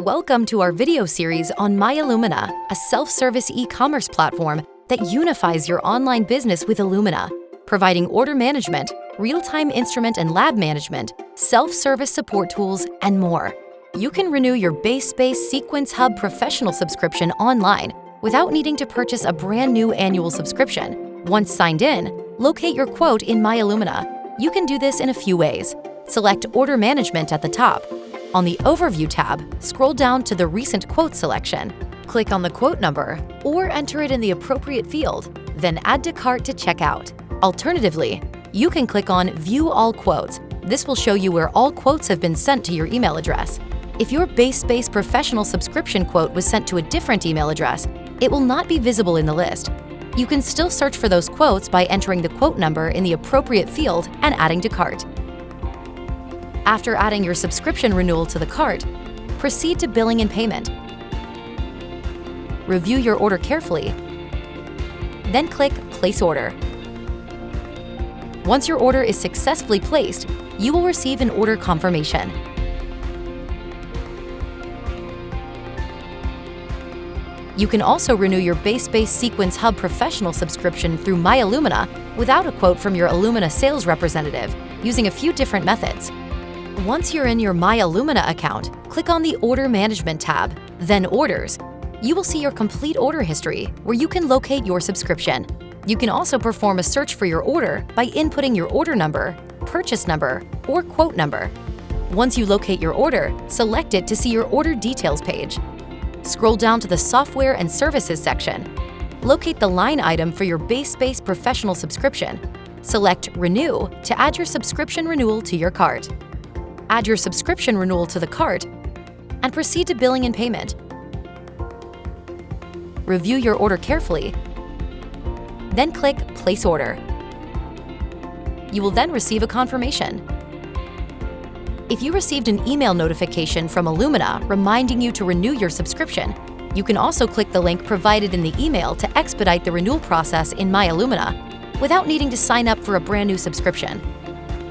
Welcome to our video series on Illumina, a self-service e-commerce platform that unifies your online business with Illumina, providing order management, real-time instrument and lab management, self-service support tools, and more. You can renew your BaseSpace Sequence Hub professional subscription online without needing to purchase a brand new annual subscription. Once signed in, locate your quote in Illumina. You can do this in a few ways. Select Order Management at the top. On the Overview tab, scroll down to the Recent Quote selection. Click on the quote number or enter it in the appropriate field, then add to cart to check out. Alternatively, you can click on View All Quotes. This will show you where all quotes have been sent to your email address. If your BaseSpace professional subscription quote was sent to a different email address, it will not be visible in the list. You can still search for those quotes by entering the quote number in the appropriate field and adding to cart. After adding your subscription renewal to the cart, proceed to billing and payment. Review your order carefully, then click Place Order. Once your order is successfully placed, you will receive an order confirmation. You can also renew your BaseSpace Sequence Hub professional subscription through Illumina without a quote from your Illumina sales representative, using a few different methods. Once you're in your Illumina account, click on the Order Management tab, then Orders. You will see your complete order history, where you can locate your subscription. You can also perform a search for your order by inputting your order number, purchase number, or quote number. Once you locate your order, select it to see your order details page. Scroll down to the Software and Services section. Locate the line item for your BaseSpace professional subscription. Select Renew to add your subscription renewal to your cart. Add your subscription renewal to the cart and proceed to billing and payment. Review your order carefully, then click Place Order. You will then receive a confirmation. If you received an email notification from Illumina reminding you to renew your subscription, you can also click the link provided in the email to expedite the renewal process in Illumina without needing to sign up for a brand new subscription.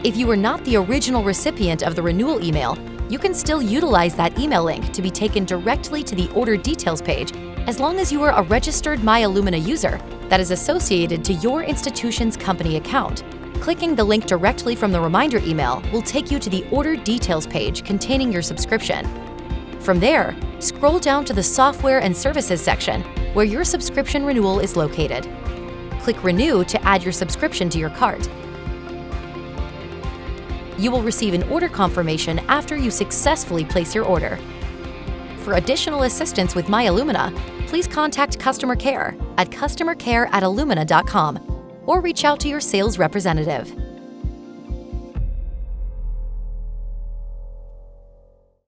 If you were not the original recipient of the renewal email, you can still utilize that email link to be taken directly to the order details page as long as you are a registered Illumina user that is associated to your institution's company account. Clicking the link directly from the reminder email will take you to the order details page containing your subscription. From there, scroll down to the Software and Services section where your subscription renewal is located. Click Renew to add your subscription to your cart. You will receive an order confirmation after you successfully place your order. For additional assistance with Illumina, please contact customer care at customercare@illumina.com or reach out to your sales representative.